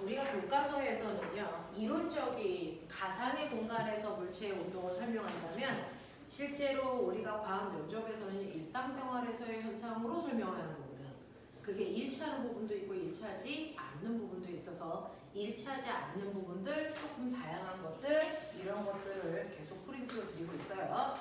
우리가 교과서에서는요, 이론적인 가상의 공간에서 물체의 운동을 설명한다면 실제로 우리가 과학 면접에서는 일상생활에서의 현상으로 설명을 하는 거거든. 그게 일치하는 부분도 있고 일치하지 않는 부분도 있어서 일치하지 않는 부분들, 조금 다양한 것들, 이런 것들을 계속 프린트로 드리고 있어요.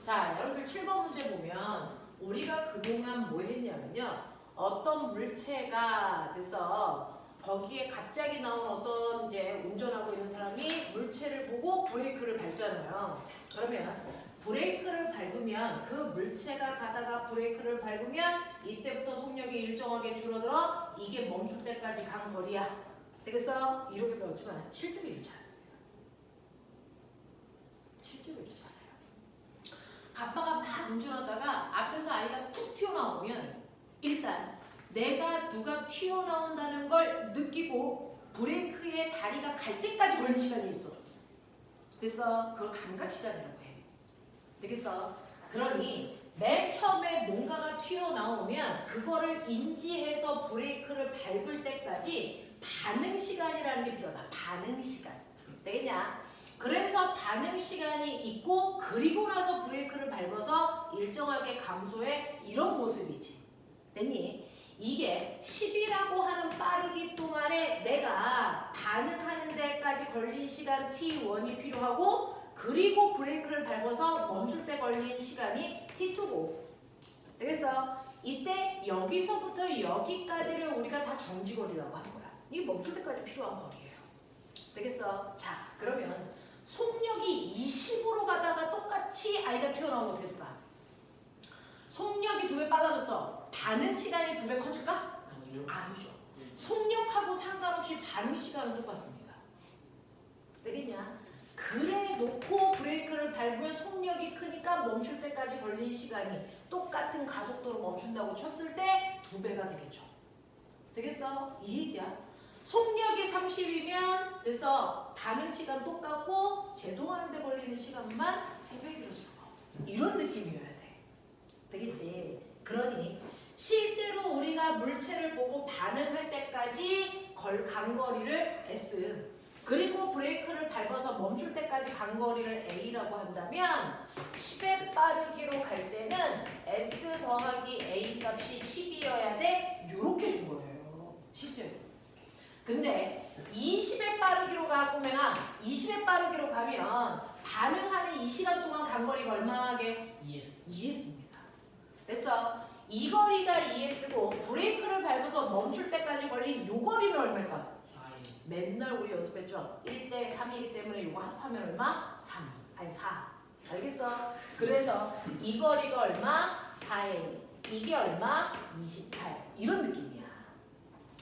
자, 여러분들 7번 문제 보면 우리가 그동안 뭐 했냐면요. 어떤 물체가 돼서 거기에 갑자기 나온 어떤 이제 운전하고 있는 사람이 물체를 보고 브레이크를 밟잖아요. 그러면 브레이크를 밟으면 그 물체가 가다가 브레이크를 밟으면 이때부터 속력이 일정하게 줄어들어 이게 멈출 때까지 간 거리야. 되겠어요? 이렇게 배웠지만 실제로 이렇지 않습니다. 실제로 이렇지 않아요. 아빠가 막 운전하다가 앞에서 아이가 툭 튀어나오면 일단 내가 누가 튀어나온다는 걸 느끼고 브레이크에 다리가 갈 때까지 걸리는 시간이 있어. 됐어? 그걸 감각 시간이라고 해. 되겠어? 그러니 맨 처음에 뭔가가 튀어나오면 그거를 인지해서 브레이크를 밟을 때까지 반응 시간이라는 게 필요하다. 반응 시간. 되겠냐? 그래서 반응 시간이 있고 그리고 나서 브레이크를 밟아서 일정하게 감소해 이런 모습이지. 됐니? 이게 10이라고 하는 빠르기 동안에 내가 반응하는 데까지 걸린 시간 T1이 필요하고 그리고 브레이크를 밟아서 멈출 때 걸린 시간이 T2고. 되겠어? 이때 여기서부터 여기까지를 우리가 다 정지거리라고 하는 거야. 이게 멈출 때까지 필요한 거리예요. 되겠어? 자, 그러면 속력이 20으로 가다가 똑같이 아이가 튀어나오면 어떻게 될까? 속력이 2배 빨라졌어. 반응 시간이 2배 커질까? 아니요. 아니죠. 속력하고 상관없이 반응 시간은 똑같습니다. 되겠냐? 그래 놓고 브레이크를 밟으면 속력이 크니까 멈출 때까지 걸린 시간이 똑같은 가속도로 멈춘다고 쳤을 때 2배가 되겠죠. 되겠어? 이 얘기야. 속력이 30이면 그래서 반응 시간 똑같고 제동하는 데 걸리는 시간만 3배 길어지는 거. 이런 느낌이어야 돼. 되겠지? 그러니 실제로 우리가 물체를 보고 반응할 때까지 간 거리를 S 그리고 브레이크를 밟아서 멈출 때까지 간 거리를 A라고 한다면 10의 빠르기로 갈 때는 S 더하기 A 값이 10이어야 돼. 요렇게 준 거예요. 실제로. 근데 20의 빠르기로 가고 맹아 20의 빠르기로 가면 반응하는 이 시간 동안 간 거리가 얼마게? ES입니다. 됐어? 이 거리가 ES고 브레이크를 밟아서 멈출 때까지 걸린 요 거리는 얼마일까? 4일. 맨날 우리 연습했죠? 1대 3이기 때문에 이거 합하면 얼마? 3. 아니 4. 알겠어? 그래서 이 거리가 얼마? 4A. 이게 얼마? 28. 이런 느낌이야.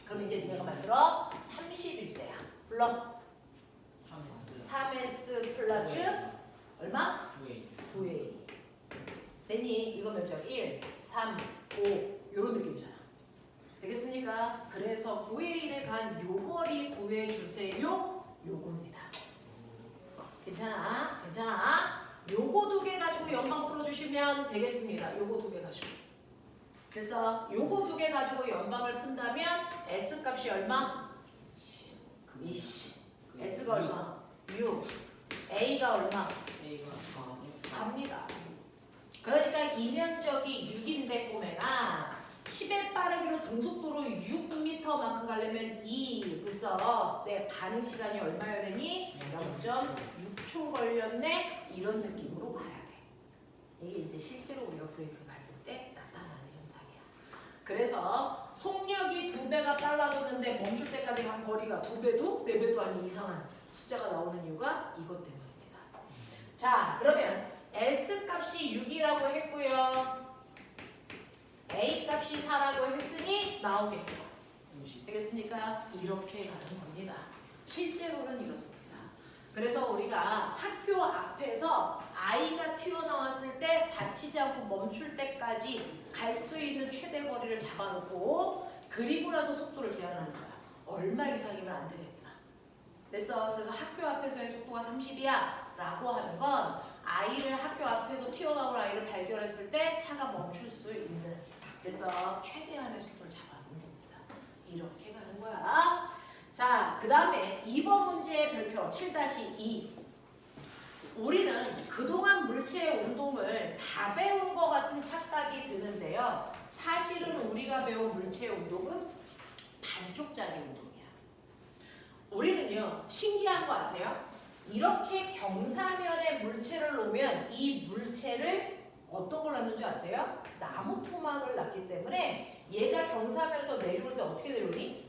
그럼 이제 니네가 만들어 31대야. 불러. 3S 플러스 얼마? 9A. 됐니? 이거 몇 점? 1, 3, 5 요런 느낌이잖아. 되겠습니까? 그래서 9A를 간 요 거리 구해주세요. 요겁니다. 괜찮아? 괜찮아? 요거 2개 가지고 연방 풀어주시면 되겠습니다. 요거 2개 가지고. 그래서 요거 2개 가지고 연방을 푼다면 S 값이 얼마? 20. S가 얼마? 6. A가 얼마? A가 4입니다. 그러니까 이면적이 6인데 꼬매가 10의 빠르기로 등속도로 6m만큼 가려면 2 그래서 내 반응 시간이 얼마여야 되니? 0.6초 걸렸네. 이런 느낌으로 가야 돼. 이게 이제 실제로 우리가 브레이크 밟을 때 나타나는 현상이야. 그래서 속력이 2배가 빨라졌는데 멈출 때까지 간 거리가 2배도 4배도 아닌 이상한 숫자가 나오는 이유가 이것 때문입니다. 자, 그러면 S 값이 6이라고 했고요. A 값이 4라고 했으니 나오겠죠. 되겠습니까? 이렇게 가는 겁니다. 실제로는 이렇습니다. 그래서 우리가 학교 앞에서 아이가 튀어나왔을 때 다치지 않고 멈출 때까지 갈 수 있는 최대 거리를 잡아놓고 그리고 나서 속도를 제한하는 거야. 얼마 이상이면 안 되겠구나. 됐어. 그래서 학교 앞에서의 속도가 30이야 라고 하는 건 아이를 학교 앞에서 튀어나올 아이를 발견했을 때 차가 멈출 수 있는 그래서 최대한의 속도를 잡아놓는 겁니다. 이렇게 가는 거야. 자, 그 다음에 2번 문제의 별표 7-2. 우리는 그동안 물체의 운동을 다 배운 것 같은 착각이 드는데요. 사실은 우리가 배운 물체의 운동은 반쪽짜리 운동이야. 우리는요, 신기한 거 아세요? 이렇게 경사면에 물체를 놓으면 이 물체를 어떤 걸 놨는 줄 아세요? 나무 토막을 놨기 때문에 얘가 경사면에서 내려올 때 어떻게 내려오니?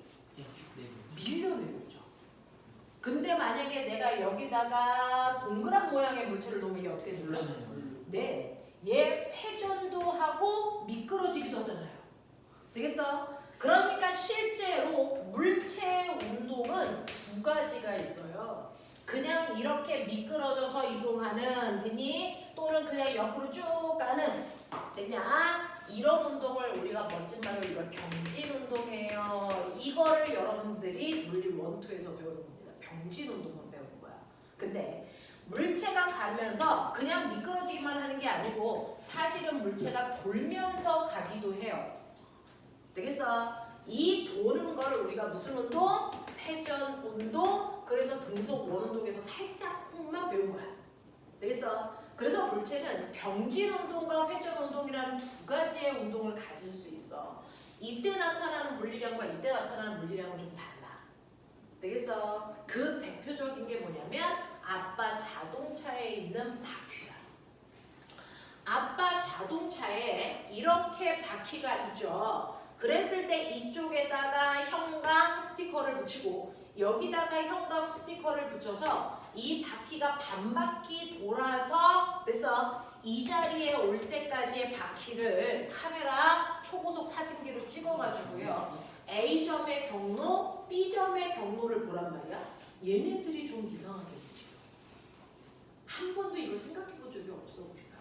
밀려 내려오죠. 근데 만약에 내가 여기다가 동그란 모양의 물체를 놓으면 얘 어떻게 될까? 네, 얘 회전도 하고 미끄러지기도 하잖아요. 되겠어? 그러니까 실제로 물체 운동은 두 가지가 있어요. 그냥 이렇게 미끄러져서 이동하는 되니 또는 그냥 옆으로 쭉 가는 되냐? 이런 운동을 우리가 멋진 말로 이걸 병진 운동이에요. 이거를 여러분들이 물리 1, 2에서 배우는 겁니다. 병진 운동을 배우는 거야. 근데 물체가 가면서 그냥 미끄러지기만 하는 게 아니고 사실은 물체가 돌면서 가기도 해요. 되겠어? 이 도는 거를 우리가 무슨 운동? 회전 운동. 그래서 등속 원운동에서 살짝만 배운 거야. 되겠어? 그래서 물체는 병진 운동과 회전 운동이라는 두 가지의 운동을 가질 수 있어. 이때 나타나는 물리량과 이때 나타나는 물리량은 좀 달라. 되겠어? 그 대표적인 게 뭐냐면 아빠 자동차에 있는 바퀴야. 아빠 자동차에 이렇게 바퀴가 있죠. 그랬을 때 이쪽에다가 형광 스티커를 붙이고 여기다가 형광 스티커를 붙여서 이 바퀴가 반바퀴 돌아서 그래서 이 자리에 올 때까지의 바퀴를 카메라 초고속 사진기로 찍어가지고요. A점의 경로, B점의 경로를 보란 말이야. 얘네들이 좀 이상하게 지금. 한 번도 이걸 생각해 본 적이 없어 우리가.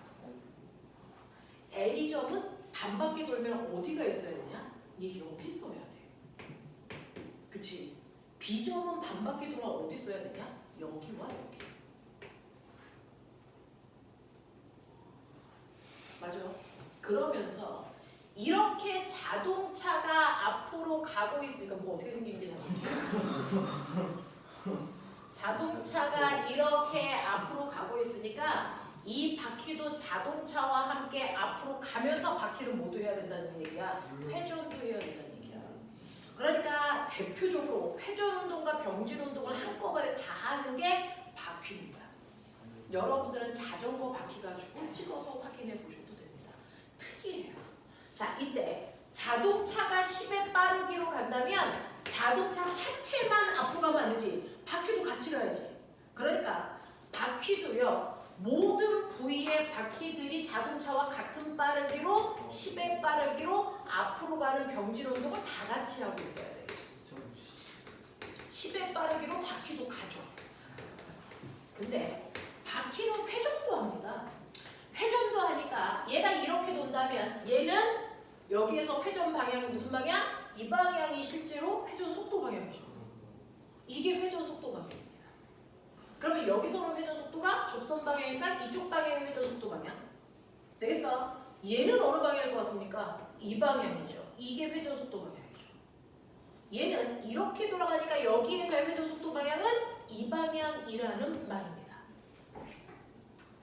A점은 반바퀴 돌면 어디가 있어야 되냐? 얘 여기 써야 돼. 그치? B점은 반바퀴 돌아 어디 써야 되냐? 여기와 여기. 맞아. 그러면서 이렇게 자동차가 앞으로 가고 있으니까 뭐 어떻게 생긴 게 자동차가 이렇게 앞으로 가고 있으니까 이 바퀴도 자동차와 함께 앞으로 가면서 바퀴를 모두 해야 된다는 얘기야. 회전도 해야 된다는 얘기야. 그러니까 대표적으로 회전 운동과 병진 운동을 한꺼번에 다 하는 게 바퀴입니다. 여러분들은 자전거 바퀴 가지고 찍어서 확인해 보셔도 됩니다. 특이해요. 자, 이때 자동차가 10의 빠르기로 간다면 자동차 차체만 앞으로 가면 안 되지. 바퀴도 같이 가야지. 그러니까 바퀴도요. 모든 부위의 바퀴들이 자동차와 같은 빠르기로 10의 빠르기로 앞으로 가는 병진 운동을 다 같이 하고 있어야 돼요. 10의 빠르기로 바퀴도 가죠. 근데 바퀴는 회전도 합니다. 회전도 하니까 얘가 이렇게 돈다면 얘는 여기에서 회전 방향이 무슨 방향? 이 방향이 실제로 회전 속도 방향이죠. 이게 회전 속도 방향입니다. 그러면 여기서는 회전 속도가 접선 방향이니까 이쪽 방향이 회전 속도 방향. 되겠어? 얘는 어느 방향일 것 같습니까? 이 방향이죠. 이게 회전 속도 방향이죠. 얘는 이렇게 돌아가니까 여기에서의 회전 속도 방향은 이 방향이라는 말입니다.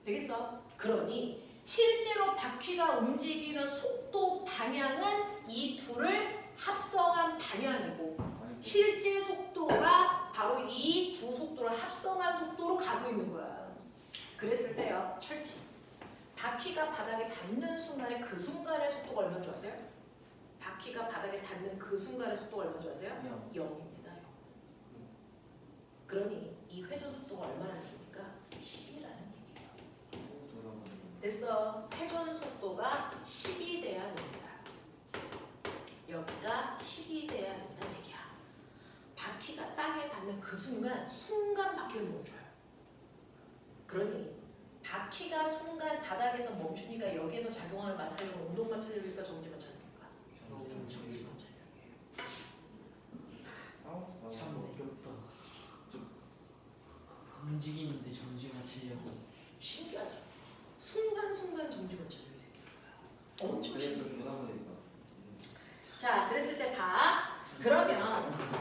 되겠어? 그러니 실제로 바퀴가 움직이는 속도 방향은 이 둘을 합성한 방향이고 실제 속도가 바로 이 두 속도를 합성한 속도로 가고 있는 거야. 그랬을 때요. 철칙. 바퀴가 바닥에 닿는 순간에 그 순간의 속도가 얼마인 줄 아세요? 바퀴가 바닥에 닿는 그 순간의 속도가 얼마인 줄 아세요? 0입니다. 0. 그러니 이 회전 속도가 얼마나 됩니까? 10이라는 얘기예요. 됐어. 회전 속도가 10이 돼야 됩니다. 여기가 10이 돼야 된다는 얘기야. 바퀴가 땅에 닿는 그 순간 바퀴를 멈춰요. 그러니 바퀴가 순간 바닥에서 멈추니까 여기에서 작용하는 마찰력은 운동 마찰력일까 정지 마찰력일까? 정지 마찰력이에요. 참 어렵다. 움직이는데 정지가 치려고. 신기하죠? 순간순간 정지 마찰력이 생기는 거야. 엄청 신기해요. 자, 그랬을 때 봐. 그러면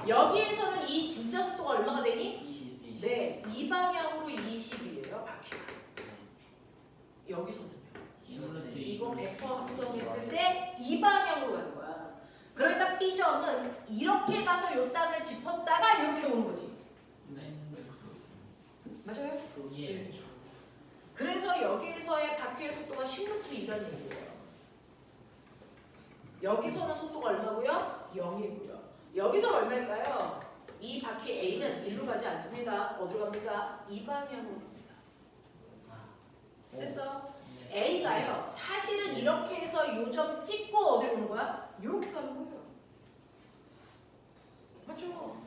여기에서는 이 진짜 속도가 얼마가 되니? 20. 네, 이 방향으로 20이에요, 바퀴. 여기서는요. 이거 100% 합성했을 때 이 방향으로 가는 거야. 그러니까 B점은 이렇게 가서 요 땅을 짚었다가 이렇게 오는 거지. 네. 맞아요? 예. 그래서 여기에서의 바퀴의 속도가 10루트2라는 얘기예요. 여기서는 속도가 얼마고요? 0이고요. 여기서는 얼마일까요? 이 바퀴 A는 일로 가지 않습니다. 어디로 갑니까? 이 방향으로 갑니다. 됐어? A가요. 사실은 이렇게 해서 요 점 찍고 어디로 오는 거야? 이렇게 가는 거예요. 맞죠?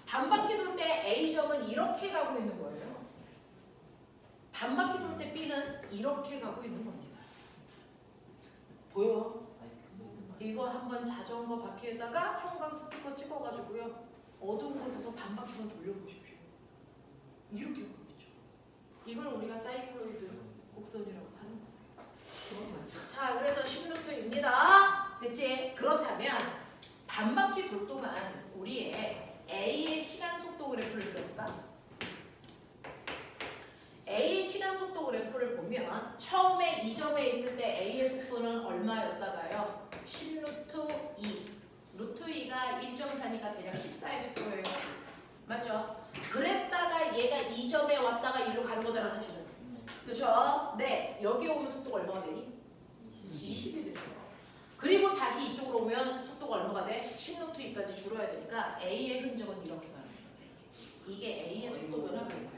반바퀴 돌 때 A점은 이렇게 가고 있는 거예요. 반바퀴 돌 때 B는 이렇게 가고 있는 겁니다. 보여? 이거 한번 자전거 바퀴에다가 형광 스티커 찍어가지고요. 어두운 곳에서 반바퀴만 돌려보십시오. 이렇게 가고 있죠. 이걸 우리가 사이클로이드 곡선이라고 하는 거예요. 자, 그래서 10루트입니다. 됐지? 그렇다면 반바퀴 돌 동안 우리의 A의 시간 속도 그래프를 그려볼까? A의 시간 속도 그래프를 보면 처음에 이 점에 있을 때 A의 속도는 얼마였다가요? 10루트 2. 루트 2가 1.4니까 대략 14의 속도예요. 맞죠? 그랬다가 얘가 이 점에 왔다가 이리로 가는 거잖아, 사실은. 그렇죠? 네. 여기 오면 속도가 얼마가 되니? 20이 되죠. 그리고 다시 이쪽으로 오면 속도가 얼마가 돼? 10루트 2까지 줄어야 되니까 A의 흔적은 이렇게 가는 거예요. 이게 A의 속도 변화인 거예요.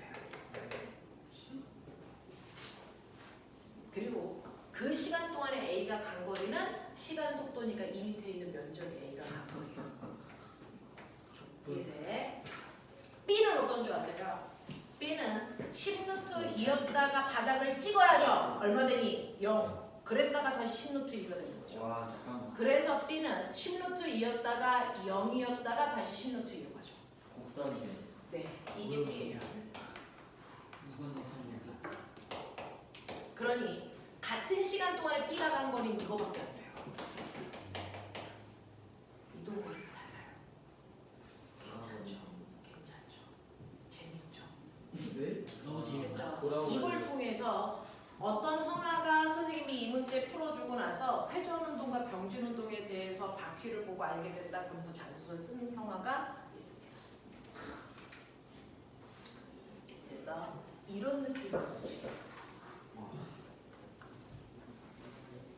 그리고 그 시간 동안에 A가 간 거리는 시간 속도니까 이 밑에 있는 면적이 A가 간 거리예요. 이해돼? B는 어떤 줄 아세요? B는 10루트 2였다가 바닥을 찍어야죠. 얼마 되니? 0. 그랬다가 다시 10루트 2가 되는 거죠. 와 잠깐만. 그래서 B는 10루트 2였다가 0이었다가 다시 10루트 2로 가죠. 곡선이네. 네, 이게 B예요. 이건 곡선입니다. 그러니 같은 시간 동안에 B가 간 거리는 이거밖에 안 돼요. 이동 거리가 달라요. 괜찮죠? 괜찮죠? 재밌죠? 네? 너무 재밌다. 그렇죠? 이걸 통해서 어떤 형아가 선생님이 이 문제 풀어주고 나서 회전운동과 병진운동에 대해서 바퀴를 보고 알게 된다 그러면서 자소서를 쓰는 형아가 있습니다. 됐어? 이런 느낌으로 보지.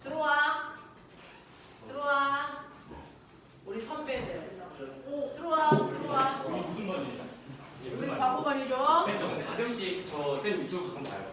들어와. 들어와. 우리 선배들. 들어와. 들어와. 우리 무슨 반이에요? 우리 과거반이죠? 네, 저 근데 가끔씩 저 쌤 유튜브 가끔 봐요.